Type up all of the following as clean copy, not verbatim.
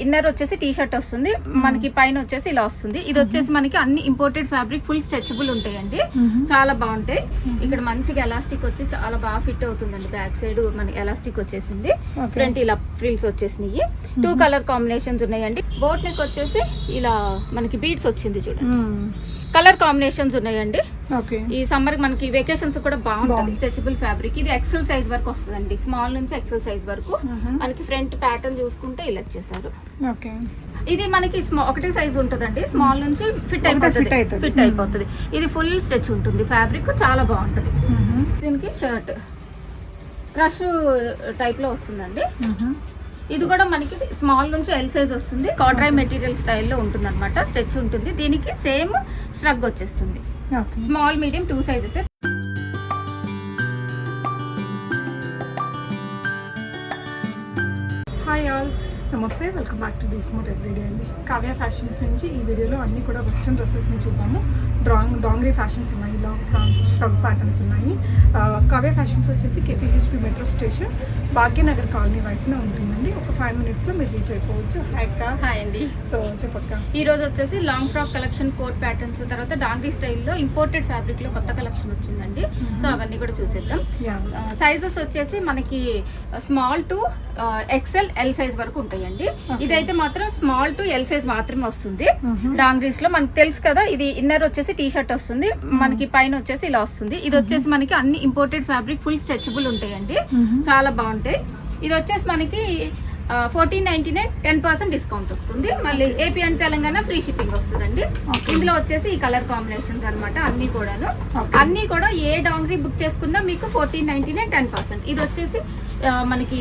Inner వచ్చేసి T shirt వస్తుంది మనకి, పైన వచ్చేసి ఇలా వస్తుంది. ఇది వచ్చేసి మనకి అన్ని ఇంపోర్టెడ్ ఫ్యాబ్రిక్, ఫుల్ స్ట్రెచబుల్ ఉంటాయండి, చాలా బాగుంటాయి. ఇక్కడ మంచిగా ఎలాస్టిక్ వచ్చి చాలా బాగా ఫిట్ అవుతుందండి. బ్యాక్ సైడ్ మనకి ఎలాస్టిక్ వచ్చేసింది, ఫ్రంట్ ఇలా ఫ్రిల్స్ వచ్చేసినాయి. 2 కలర్ కాంబినేషన్స్ ఉన్నాయండి. బోట్ నెక్ వచ్చేసి ఇలా మనకి బీడ్స్ వచ్చింది చూడండి. కలర్ కాంబినేషన్స్ ఉన్నాయండి. ఈ సమ్మర్ మనకి వెకేషన్స్ కూడా బాగుంటుంది. స్ట్రెచబుల్ ఫ్యాబ్రిక్, ఇది ఎక్సెల్ సైజ్ వరకు వస్తుందండి, స్మాల్ నుంచి ఎక్సెల్ సైజ్ వరకు. మనకి ఫ్రంట్ ప్యాటర్న్ చూసుకుంటే ఇలా వచ్చేసారు. ఇది మనకి ఒకటే సైజ్ ఉంటుందండి, స్మాల్ నుంచి ఫిట్ అయిపోతుంది. ఇది ఫుల్ స్ట్రెచ్ ఉంటుంది, ఫ్యాబ్రిక్ చాలా బాగుంటుంది. దీనికి షర్ట్ క్రష్ టైప్ లో వస్తుందండి. ఇది కూడా మనకి స్మాల్ నుంచి ఎల్ సైజ్ వస్తుంది, కాటన్ మెటీరియల్ స్టైల్లో ఉంటుంది అనమాట. స్ట్రెచ్ ఉంటుంది, దీనికి సేమ్ స్ట్రగ్ వచ్చేస్తుంది. Small medium 2 sizes. Hi all, నమస్తే, welcome back to the smart everyday అండి. కావ్య ఫ్యాషన్స్ నుంచి ఈ వీడియోలో అన్నీ కూడా వెస్ట్రన్ డ్రెస్సెస్ని చూద్దాము. డాంగ్రీ ఫ్యాషన్స్ ఉన్నాయి, లాంగ్ ఫ్రాన్స్, స్ట్రగ్ ప్యాటర్న్స్ ఉన్నాయి. కావ్య ఫ్యాషన్స్ వచ్చేసి కేపీహెచ్పి మెట్రో స్టేషన్, భాగ్యనగర్ కాలనీ వైపున ఉంటుందండి. ఒక 5 మినిట్స్లో మీరు రీచ్ అయిపోవచ్చు. హాయ్ అండి. సో చెప్పక్క, ఈ రోజు వచ్చేసి long frock collection, coat patterns, తర్వాత డాంగ్రీ స్టైల్లో ఇంపోర్టెడ్ ఫ్యాబ్రిక్ లో కొత్త కలెక్షన్ వచ్చిందండి. సో అవన్నీ కూడా చూసేద్దాం. సైజెస్ వచ్చేసి మనకి small to XL, L size వరకు ఉంటాయండి. ఇదైతే మాత్రం స్మాల్ టు ఎల్ సైజ్ మాత్రమే వస్తుంది. డాంగ్రీస్ లో మనకి తెలుసు కదా, ఇది ఇన్నర్ వచ్చేసి టీ షర్ట్ వస్తుంది, మనకి పైన వచ్చేసి ఇలా వస్తుంది. ఇది వచ్చేసి మనకి అన్ని ఇంపోర్టెడ్ ఫ్యాబ్రిక్, ఫుల్ స్ట్రెచబుల్ ఉంటాయండి, చాలా బాగుంటాయి. ఇది వచ్చేసి మనకి 1499 10% డిస్కౌంట్ వస్తుంది. మళ్ళీ AP and Telangana free shipping వస్తుందండి. ఇందులో వచ్చేసి ఈ కలర్ కాంబినేషన్స్ అనమాట. అన్ని కూడా ఏ డాంగ్రీ బుక్ చేసుకున్నా మీకు 1499 10%. ఇది వచ్చేసి మనకి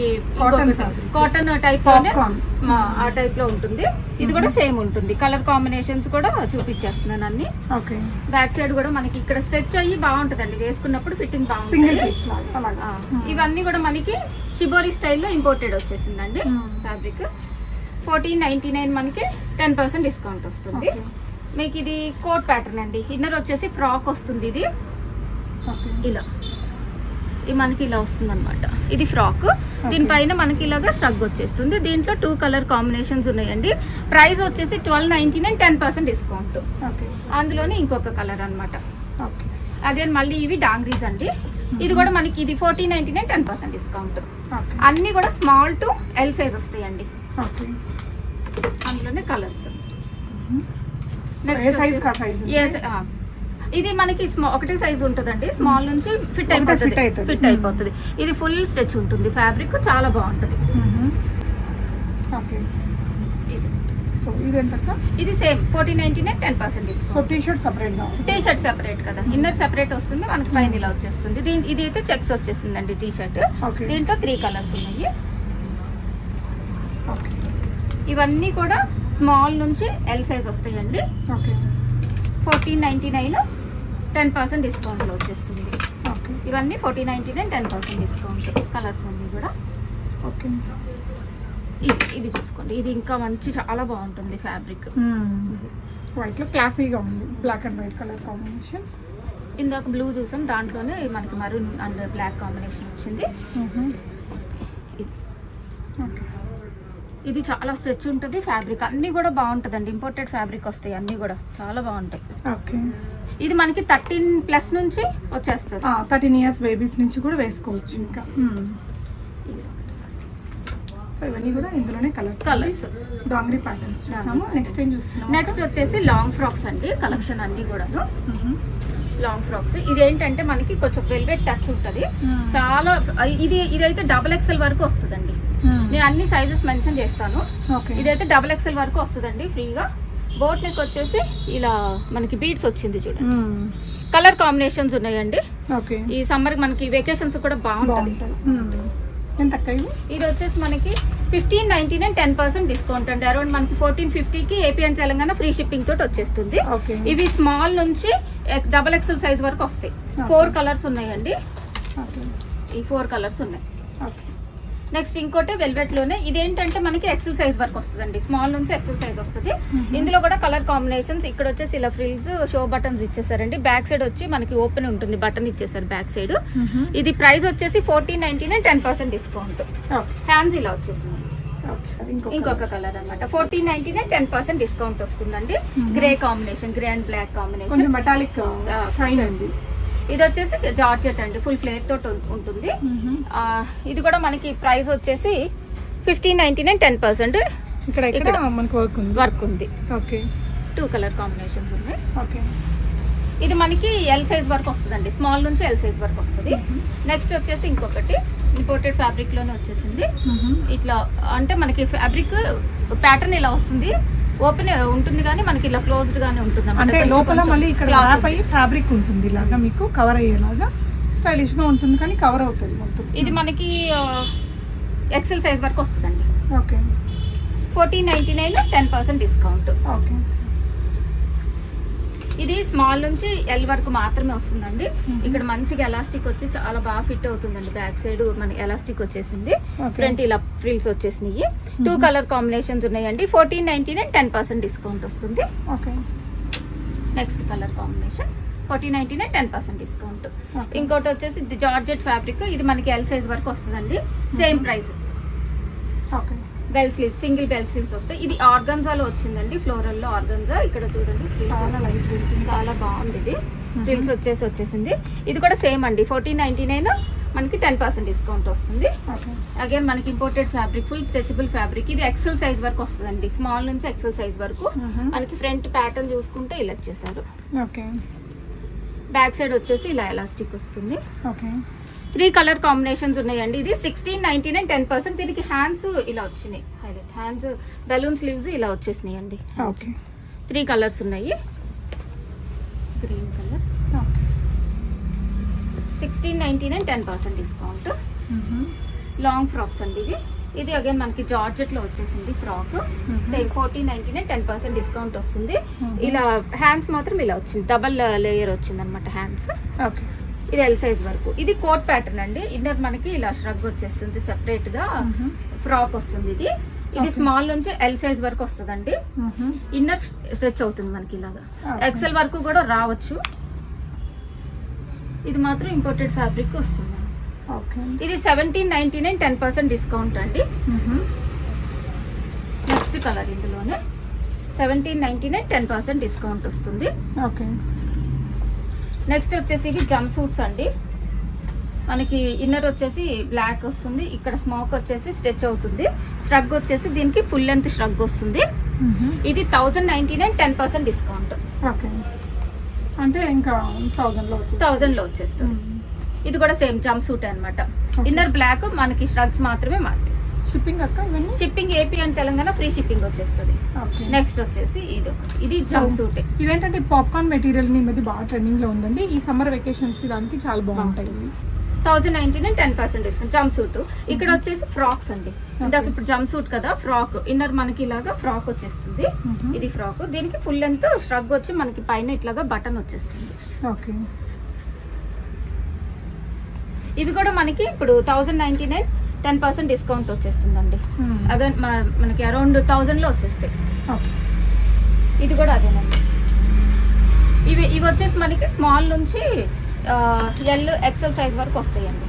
కాటన్ టైప్ లోనే ఆ టైప్ లో ఉంటుంది. ఇది కూడా సేమ్ ఉంటుంది. కలర్ కాంబినేషన్స్ కూడా చూపించేస్తున్నాను అన్ని. బ్యాక్ సైడ్ కూడా మనకి ఇక్కడ స్ట్రెచ్ అయ్యి బాగుంటుందండి, వేసుకున్నప్పుడు ఫిట్టింగ్ బాగుంటుంది. ఇవన్నీ కూడా మనకి షిబోరి స్టైల్లో ఇంపోర్టెడ్ వచ్చేసిందండి ఫ్యాబ్రిక్. 1499 మనకి 10% డిస్కౌంట్ వస్తుంది. మీకు ఇది కోట్ ప్యాటర్న్ అండి. ఇన్నర్ వచ్చేసి ఫ్రాక్ వస్తుంది. ఇది ఇలా మనకి ఇలా వస్తుంది అనమాట. ఇది ఫ్రాక్, దీనిపైన మనకి ఇలాగా స్ట్రగ్ వచ్చేస్తుంది. దీంట్లో 2 కలర్ కాంబినేషన్స్ ఉన్నాయండి. ప్రైస్ వచ్చేసి 1299 10% డిస్కౌంట్. అందులోనే ఇంకొక కలర్ అనమాట. అదే మళ్ళీ ఇవి డాంగ్రీస్ అండి. ఇది కూడా మనకి ఇది 1499 10% డిస్కౌంట్. అన్ని కూడా స్మాల్ టు ఎల్ సైజ్ వస్తాయండి. అందులోనే కలర్స్. నెక్స్ట్ ఇది మనకి ఒకటే సైజ్ ఉంటుందండి, స్మాల్ నుంచి ఫిట్ అయిపోతుంది. ఇది ఫుల్ స్ట్రెచ్ ఉంటుంది, ఫ్యాబ్రిక్ చాలా బాగుంటుంది. ఇది same 1499 10% discount. T shirt separate కదా, ఇన్నర్ సెపరేట్ వస్తుంది, మనకి పైన ఇలా వచ్చేస్తుంది. ఇది అయితే చెక్స్ వచ్చేసిందండి టీ షర్ట్. దీంట్లో 3 కలర్స్ ఉన్నాయి. ఇవన్నీ కూడా స్మాల్ నుంచి ఎల్ సైజ్ వస్తాయండి. 1499 10% డిస్కౌంట్లో వచ్చేస్తుంది. ఇవన్నీ 1499 10% డిస్కౌంట్. కలర్స్ అన్నీ కూడా ఇది చూసుకోండి. ఇది ఇంకా మంచి, చాలా బాగుంటుంది ఫ్యాబ్రిక్. వైట్ లో క్లాసీగా ఉంది, black and white colour combination. ఇందాక బ్లూ చూసాం, దాంట్లోనే మనకి మరూన్ అండ్ బ్లాక్ కాంబినేషన్ వచ్చింది. ఇది చాలా స్ట్రెచ్ ఉంటుంది ఫ్యాబ్రిక్, అన్నీ కూడా బాగుంటుందండి. ఇంపోర్టెడ్ ఫ్యాబ్రిక్ వస్తాయి, అన్నీ కూడా చాలా బాగుంటాయి. ఇది మనకి 13+ నుంచి వచ్చేస్తుంది. 13 ఇయర్స్ బేబీస్ నుంచి కూడా వేసుకోవచ్చు. ఇంకా సో ఇవన్నీ కూడా ఇందులోనే కలర్స్ డాంగ్రీ ప్యాటర్న్స్ చూసాము. నెక్స్ట్ ఏం చూస్తున్నాము? నెక్స్ట్ వచ్చేసి లాంగ్ ఫ్రాక్స్ అండి. కలెక్షన్ అన్ని కూడాను లాంగ్ ఫ్రాక్స్. ఇది ఏంటంటే మనకి కొంచెం వెల్వెట్ టచ్ ఉంటుంది చాలా. ఇదైతే XXL వరకు వస్తుందండి. నేను అన్ని సైజెస్ మెన్షన్ చేస్తాను. ఇదైతే XXL వరకు వస్తుందండి ఫ్రీగా. బోట్ నెక్ వచ్చేసి ఇలా మనకి బీడ్స్ వచ్చింది చూడండి. కలర్ కాంబినేషన్స్ ఉన్నాయండి. ఈ సమ్మర్ మనకి వెకేషన్స్ కూడా బాగుంటుంది. ఇది వచ్చేసి మనకి 1599 10% డిస్కౌంట్ అండి. అరౌండ్ మనకి 1450కి AP and Telangana free shipping తోటి వచ్చేస్తుంది. ఇవి స్మాల్ నుంచి XXL సైజ్ వరకు వస్తాయి. 4 కలర్స్ ఉన్నాయండి. ఈ 4 కలర్స్ ఉన్నాయి. నెక్స్ట్ ఇంకోటి వెల్వెట్ లోనే, ఇదేంటంటే మనకి ఎక్సెల్ సైజ్ వరకు వస్తుందండి, స్మాల్ నుంచి ఎక్సెల్ సైజ్ వస్తుంది. ఇందులో కూడా కలర్ కాంబినేషన్స్. ఇక్కడ వచ్చేసి ఇలా ఫ్రిల్స్, షో బటన్స్ ఇచ్చేసారండి. బ్యాక్ సైడ్ వచ్చి మనకి ఓపెన్ ఉంటుంది, బటన్ ఇచ్చేసారు బ్యాక్ సైడ్. ఇది ప్రైస్ వచ్చేసి 1499 10% డిస్కౌంట్. హ్యాండ్స్ ఇలా వచ్చేసింది. కలర్ ఇంకొక కలర్ అనమాట 1499 10% డిస్కౌంట్ వస్తుందండి. Grey combination, grey and black combination, కొంచెం మెటాలిక్ షైన్ ఉంది. ఇది వచ్చేసి జార్జెట్ అండి, ఫుల్ ఫ్లేర్ తోటి ఉంటుంది. ఇది కూడా మనకి ప్రైస్ వచ్చేసి 1599 10% ఇక్కడ మనకు వర్క్ ఉంది. ఓకే, 2 కలర్ కాంబినేషన్స్ ఉన్నాయి. ఓకే, ఇది మనకి ఎల్ సైజ్ వరకు వస్తుందండి, స్మాల్ నుంచి ఎల్ సైజ్ వరకు వస్తుంది. నెక్స్ట్ వచ్చేసి ఇంకొకటి ఇంపోర్టెడ్ ఫ్యాబ్రిక్ లోనే వచ్చేసింది. ఇట్లా అంటే మనకి ఫ్యాబ్రిక్ ప్యాటర్న్ ఇలా వస్తుంది, ఓపెన్ ఉంటుంది కానీ మనకి ఇలా క్లోజ్డ్ గానే ఉంటుంది అంటే లోపల మళ్ళీ ఇక్కడ ర్యాప్ అయ్యి ఫ్యాబ్రిక్ ఉంటుంది ఇలాగా మీకు కవర్ అయ్యేలాగా స్టైలిష్ గా ఉంటుంది కానీ కవర్ అవుతుంది మొత్తం. ఇది మనకి ఎక్సెల్ సైజ్ వరకు వస్తుందండి. Okay, 1499 10% discount. ఓకే, ఇది స్మాల్ నుంచి ఎల్ వరకు మాత్రమే వస్తుందండి. ఇక్కడ మంచిగా ఎలాస్టిక్ వచ్చి చాలా బాగా ఫిట్ అవుతుందండి. బ్యాక్ సైడ్ మన ఎలాస్టిక్ వచ్చేసింది, ఫ్రంట్ ఇలా ఫ్రిల్స్ వచ్చేసినాయి. 2 కలర్ కాంబినేషన్స్ ఉన్నాయండి. 1499 10% డిస్కౌంట్ వస్తుంది. Okay, next colour combination 1499 10% discount. ఇంకోటి వచ్చేసి ఇది జార్జెట్ ఫ్యాబ్రిక్, ఇది మనకి ఎల్ సైజ్ వరకు వస్తుందండి. Same price. Okay, bell sleeves, single bell sleeves వస్తాయి. ఇది ఆర్గన్జాలో వచ్చిందండి, ఫ్లోరల్ లో ఆర్గన్జా. ఇక్కడ చూడండి చాలా బాగుంది. ఇది ఫ్రిల్స్ వచ్చేసింది. ఇది కూడా సేమ్ అండి, 1499 మనకి 10% డిస్కౌంట్ వస్తుంది. అగైన్ మనకి imported fabric, full stretchable fabric. ఇది ఎక్సెల్ సైజ్ వరకు వస్తుందండి, స్మాల్ నుంచి ఎక్సెల్ సైజ్ వరకు. మనకి ఫ్రంట్ ప్యాటర్న్ చూసుకుంటే ఇలా వచ్చేసారు. ఓకే, బ్యాక్ సైడ్ వచ్చేసి ఇలా ఎలాస్టిక్ వస్తుంది. ఓకే, 3 కలర్ కాంబినేషన్స్ ఉన్నాయండి. ఇది 1699 10%. దీనికి హ్యాండ్స్ ఇలా వచ్చినాయి, హైలైట్ హ్యాండ్స్, బెలూన్ స్లీవ్స్ ఇలా వచ్చేసినాయి అండి. ఓకే, 3 కలర్స్ ఉన్నాయి. Green colour 1699 10% discount. Long frocks అండి ఇవి. ఇది అగైన్ మనకి జార్జెట్ లో వచ్చేసింది ఫ్రాక్. సేమ్ 1499 10% డిస్కౌంట్ వస్తుంది. ఇలా హ్యాండ్స్ మాత్రం ఇలా వచ్చింది, డబల్ లేయర్ వచ్చింది అనమాట హ్యాండ్స్. ఓకే, ఇది ఎల్ సైజ్ వరకు. ఇది కోట్ ప్యాటర్న్ అండి. ఇన్నర్ మనకి ఇలా ష్రగ్ వచ్చేస్తుంది, సెపరేట్ గా ఫ్రాక్ వస్తుంది. ఇది స్మాల్ నుంచి ఎల్ సైజ్ వరకు వస్తుందండి. ఇన్నర్ స్ట్రెచ్ అవుతుంది మనకి ఇలాగా. ఎక్సెల్ వరకు కూడా రావచ్చు. ఇది మాత్రం ఇంపోర్టెడ్ ఫ్యాబ్రిక్ వస్తుంది. ఇది 1799 10% డిస్కౌంట్ అండి. నెక్స్ట్ కలర్ ఇందులోనే 1799 10% డిస్కౌంట్ వస్తుంది. ఓకే, నెక్స్ట్ వచ్చేసి ఇవి జంప్ సూట్స్ అండి. మనకి ఇన్నర్ వచ్చేసి బ్లాక్ వస్తుంది, ఇక్కడ స్మోక్ వచ్చేసి స్ట్రెచ్ అవుతుంది. ష్రగ్ వచ్చేసి దీనికి ఫుల్ లెంత్ ష్రగ్ వస్తుంది. ఇది 1099 10% డిస్కౌంట్. ఓకే, అంటే ఇంకా 1000 లో వచ్చేస్తుంది. ఇది కూడా సేమ్ జంప్ సూట్ అనమాట. ఇన్నర్ బ్లాక్, మనకి ష్రగ్స్ మాత్రమే మారుతాయి. షిప్పింగ్ అక్క ఇవన్నీ? Shipping AP and Telangana free shipping వచ్చేస్తుంది. నెక్స్ట్ వచ్చేసి ఇది జంప్ సూట్. ఇదేంటంటే పాప్కార్న్ మెటీరియల్ ని మధ్య బాగా ట్రెండింగ్ లో ఉందండి. ఈ సమ్మర్ వెకేషన్స్ కి దానికి చాలా బాగుంటాయి. 1099 10% డిస్కౌంట్. Jump suit. ఇక్కడ వచ్చేసి ఫ్రాక్స్ అండి. ఇందాక ఇప్పుడు జంప్ సూట్ కదా, ఫ్రాక్ ఇన్నర్ మనకి ఇలాగా ఫ్రాక్ వచ్చేస్తుంది. ఇది ఫ్రాక్, దీనికి ఫుల్ లెంత్ ష్రగ్ వచ్చి మనకి పైన ఇట్లాగా బటన్ వచ్చేస్తుంది. ఓకే, ఇవి కూడా మనకి ఇప్పుడు 1099 10% డిస్కౌంట్ వచ్చేస్తుందండి. అదే మనకి అరౌండ్ 1000 లో వచ్చేస్తాయి. ఇది కూడా అదేనండి. ఇవి వచ్చేసి మనకి స్మాల్ నుంచి ఎల్ ఎక్సెల్ సైజ్ వరకు వస్తాయండి.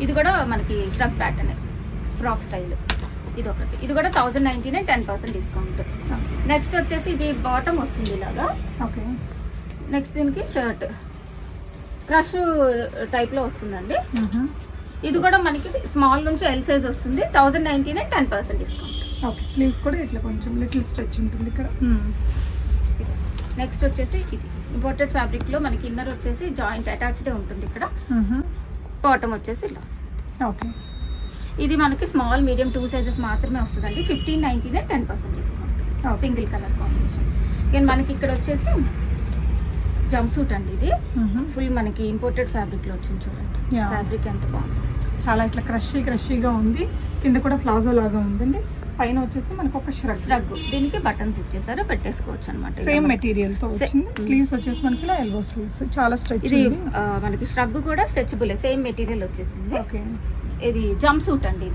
ఇది కూడా మనకి ష్రగ్ ప్యాటర్న్, ఫ్రాక్ స్టైల్. ఇది ఒకటి. ఇది కూడా 1099 10% డిస్కౌంట్. నెక్స్ట్ వచ్చేసి ఇది బాటమ్ వస్తుంది ఇలాగా. ఓకే, నెక్స్ట్ దీనికి షర్ట్ క్రష్ టైప్ లో వస్తుందండి. ఇది కూడా మనకి స్మాల్ నుంచి ఎల్ సైజ్ వస్తుంది. 1099 10% డిస్కౌంట్. ఓకే, స్లీవ్స్ కూడా ఇట్లా కొంచెం లిటిల్ స్ట్రెచ్ ఉంటుంది ఇక్కడ. నెక్స్ట్ వచ్చేసి ఇది ఇంపోర్టెడ్ ఫ్యాబ్రిక్ లో మనకి ఇన్నర్ వచ్చేసి జాయింట్ అటాచ్డ్ ఉంటుంది ఇక్కడ. బాటమ్ వచ్చేసి ఇలా వస్తుంది. ఓకే, ఇది మనకి స్మాల్ మీడియం 2 సైజెస్ మాత్రమే వస్తుందండి. 1599 10% డిస్కౌంట్. Single colour combination. కానీ మనకి ఇక్కడ వచ్చేసి జంప్ సూట్ అండి. ఇది ఫుల్ మనకి ఇంపోర్టెడ్ ఫ్యాబ్రిక్ లో వచ్చింది. చూడండి ఫ్యాబ్రిక్ ఎంత బాగుంది, చాలా ఇట్లా క్రషీగా ఉంది. కింద కూడా ప్లాజో లాగా ఉందండి. పైన వచ్చేసి మనకు ఒక ష్రగ్, దీనికి బటన్స్ ఇచ్చేసారు, పెట్టేసుకోవచ్చు అనమాట. సేమ్ మెటీరియల్ తో వచ్చింది. స్లీవ్స్ వచ్చేసి మనకి ఇలా ఎల్బో స్లీవ్స్, చాలా స్ట్రెచ్. ఇది మనకి ష్రగ్ కూడా స్ట్రెచబుల్, సేమ్ మెటీరియల్ వచ్చేసింది. ఓకే, ఇది జంప్ సూట్ అండి.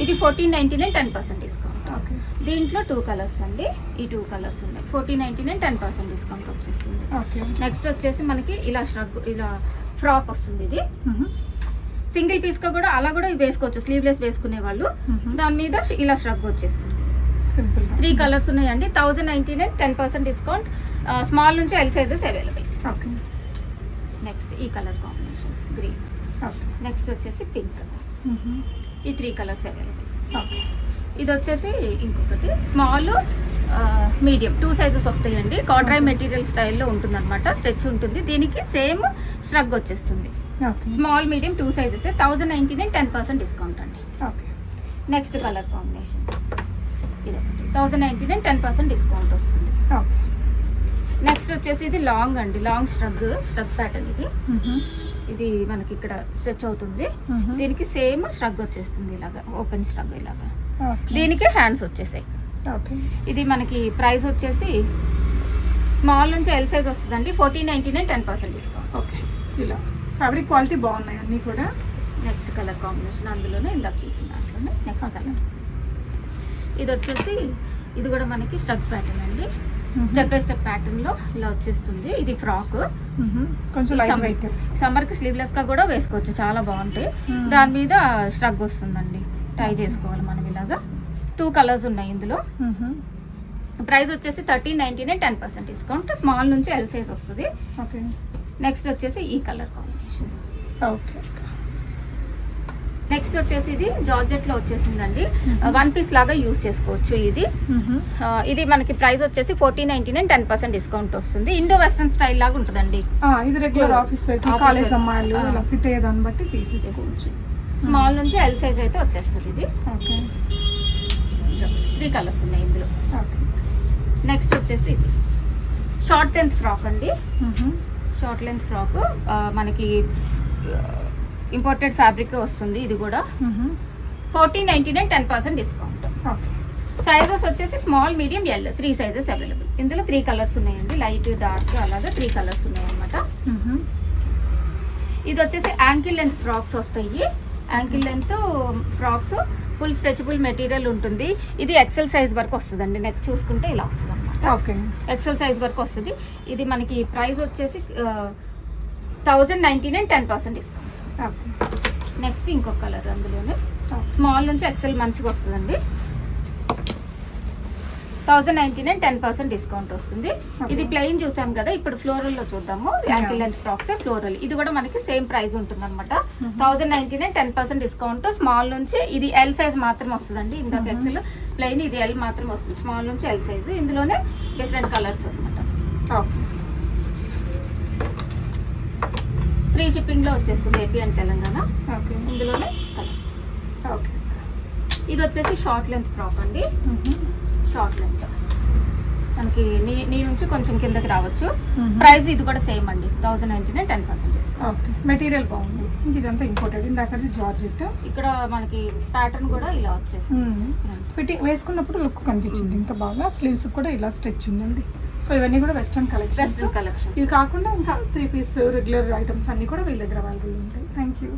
ఇది 1499 10% డిస్కౌంట్. దీంట్లో 2 కలర్స్ అండి. ఈ 2 కలర్స్ ఉన్నాయి. 1499 10% డిస్కౌంట్ వచ్చేస్తుంది. నెక్స్ట్ వచ్చేసి మనకి ఇలా ష్రగ్, ఇలా ఫ్రాక్ వస్తుంది. ఇది సింగిల్ పీస్ గా కూడా అలా కూడా వేసుకోవచ్చు, స్లీవ్లెస్ వేసుకునే వాళ్ళు. దాని మీద ఇలా ష్రగ్ వచ్చేస్తుంది. సింపుల్ 3 కలర్స్ ఉన్నాయండి. 1099, 10% డిస్కౌంట్. స్మాల్ నుంచి L sizes available. Okay. Next ఈ colour combination green. Okay. Next వచ్చేసి పింక్. ఈ 3 కలర్స్ అవైలబుల్. ఓకే. ఇది వచ్చేసి ఇంకొకటి స్మాల్, మీడియం 2 సైజెస్ వస్తాయండి. కాడ్రై మెటీరియల్ స్టైల్లో ఉంటుంది అనమాట, స్ట్రెచ్ ఉంటుంది. దీనికి సేమ్ ష్రగ్ వచ్చేస్తుంది. Okay. Small medium 2 sizes. 1099, 10% discount అండి. ఓకే. నెక్స్ట్ కలర్ కాంబినేషన్ ఇది 1099, 10% డిస్కౌంట్ వస్తుంది. ఓకే. నెక్స్ట్ వచ్చేసి ఇది లాంగ్ అండి, లాంగ్ ష్రగ్ ప్యాటర్న్. ఇది మనకి ఇక్కడ స్ట్రెచ్ అవుతుంది. దీనికి సేమ్ ష్రగ్ వచ్చేస్తుంది, ఇలాగా ఓపెన్ ష్రగ్ ఇలాగా. దీనికి హ్యాండ్స్ వచ్చేసాయి. ఓకే. ఇది మనకి ప్రైస్ వచ్చేసి స్మాల్ నుంచి ఎల్ సైజ్ వస్తుందండి. 1499, 10% డిస్కౌంట్. ఓకే. ఇలా ఫ్యాబ్రిక్ క్వాలిటీ బాగున్నాయి అన్నీ కూడా. నెక్స్ట్ కలర్ కాంబినేషన్ అందులోనే ఇందాక చూసిన దాంట్లోనే నెక్స్ట్ కలర్. ఇది వచ్చేసి ఇది కూడా మనకి స్ట్రగ్ ప్యాటర్న్ అండి. స్టెప్ బై స్టెప్ ప్యాటర్న్ లో ఇలా వచ్చేస్తుంది. ఇది ఫ్రాక్, కొంచెం లైట్ వెయిట్. సమ్మర్ కి స్లీవ్లెస్ గా కూడా వేసుకోవచ్చు, చాలా బాగుంటాయి. దాని మీద స్ట్రగ్ వస్తుందండి, టై చేసుకోవాలి మనం ఇలాగా. 2 కలర్స్ ఉన్నాయి ఇందులో. ప్రైస్ వచ్చేసి 1399, 10% డిస్కౌంట్. స్మాల్ నుంచి ఎల్ సైజ్ వస్తుంది. ఓకే. నెక్స్ట్ వచ్చేసి ఈ కలర్ కాంబినేషన్. ఓకే. నెక్స్ట్ వచ్చేసి ఇది జార్జెట్ లో వచ్చేసిందండి. 1 పీస్ లాగా యూస్ చేసుకోవచ్చు. ఇది మనకి ప్రైస్ వచ్చేసి 1499, 10% డిస్కౌంట్ వస్తుంది. ఇండో వెస్టర్న్ స్టైల్ లాగా ఉంటుందండి. ఇది రెగ్యులర్ ఆఫీస్ వేర్, కాలేజ్ అమ్మాయిలు ఇలా ఫిట్ అయ్యేదాన్ని బట్టి తీసేసుకోవచ్చు. స్మాల్ నుంచి ఎల్ సైజ్ అయితే వచ్చేస్తుంది ఇది. ఓకే. 3 కలర్స్ ఉన్నాయి ఇందులో. ఓకే. నెక్స్ట్ వచ్చేసి ఇది షార్ట్ లెంత్ ఫ్రాక్ అండి. షార్ట్ లెంత్ ఫ్రాక్ మనకి ఇంపోర్టెడ్ ఫ్యాబ్రిక్ వస్తుంది. ఇది కూడా 1499, 10% డిస్కౌంట్. ఓకే. సైజెస్ వచ్చేసి small, medium, L 3 sizes available. ఇందులో 3 కలర్స్ ఉన్నాయండి, లైట్, డార్క్, అలాగా 3 కలర్స్ ఉన్నాయి అనమాట. ఇది వచ్చేసి యాంకిల్ లెంత్ ఫ్రాక్స్ వస్తాయి. Ankle length frocks full stretchable material ఉంటుంది. ఇది ఎక్సెల్ సైజ్ వరకు వస్తుందండి. నెక్ చూసుకుంటే ఇలా వస్తుంది అనమాట. ఓకే. ఎక్సెల్ సైజ్ వరకు వస్తుంది. ఇది మనకి ప్రైస్ వచ్చేసి 1099, 10% డిస్కౌంట్. ఓకే. నెక్స్ట్ ఇంకొక కలర్ అందులోనే స్మాల్ నుంచి ఎక్సెల్ మంచిగా వస్తుందండి. 1099, 10% డిస్కౌంట్ వస్తుంది. ఇది ప్లెయిన్ చూసాం కదా, ఇప్పుడు ఫ్లోరల్ లో చూద్దాము. Ankle length frocks floral. ఇది కూడా మనకి సేమ్ ప్రైస్ ఉంటుంది అనమాట. 1099, 10% డిస్కౌంట్. స్మాల్ నుంచి ఇది ఎల్ సైజ్ మాత్రం వస్తుందండి. ఇందాక ఎక్సెల్ ప్లెయిన్, ఇది ఎల్ మాత్రం వస్తుంది. స్మాల్ నుంచి ఎల్ సైజ్. ఇందులోనే డిఫరెంట్ కలర్స్ అనమాట. ఓకే. ఫ్రీ షిప్పింగ్ లో వచ్చేస్తుంది ఏపీ అండ్ తెలంగాణ. ఓకే. ఇందులోనే కలర్స్. ఓకే. ఇది వచ్చేసి షార్ట్ లెంత్ ఫ్రాక్ అండి. షార్ట్ లెంత్ మనకి నీ నుంచి కొంచెం కిందకి రావచ్చు. ప్రైస్ ఇది కూడా సేమ్ అండి, 1099, 10% డిస్కౌంట్. ఓకే. మెటీరియల్ బాగుంది. ఇదంతా ఇంపోర్టెడ్. ఇందాకది జార్జెట్. ఇక్కడ మనకి ప్యాటర్న్ కూడా ఇలా వచ్చేసింది. ఫిట్టింగ్ వేసుకున్నప్పుడు లుక్ కనిపించింది ఇంకా బాగా. స్లీవ్స్ కూడా ఇలా స్ట్రెచ్ ఉందండి. సో ఇవన్నీ కూడా వెస్ట్రన్ కలెక్షన్. కలెక్షన్. ఇది కాకుండా ఇంకా 3 పీస్ రెగ్యులర్ ఐటమ్స్ అన్ని కూడా వీళ్ళ దగ్గర అవైలబుల్ ఉంటాయి. Thank you.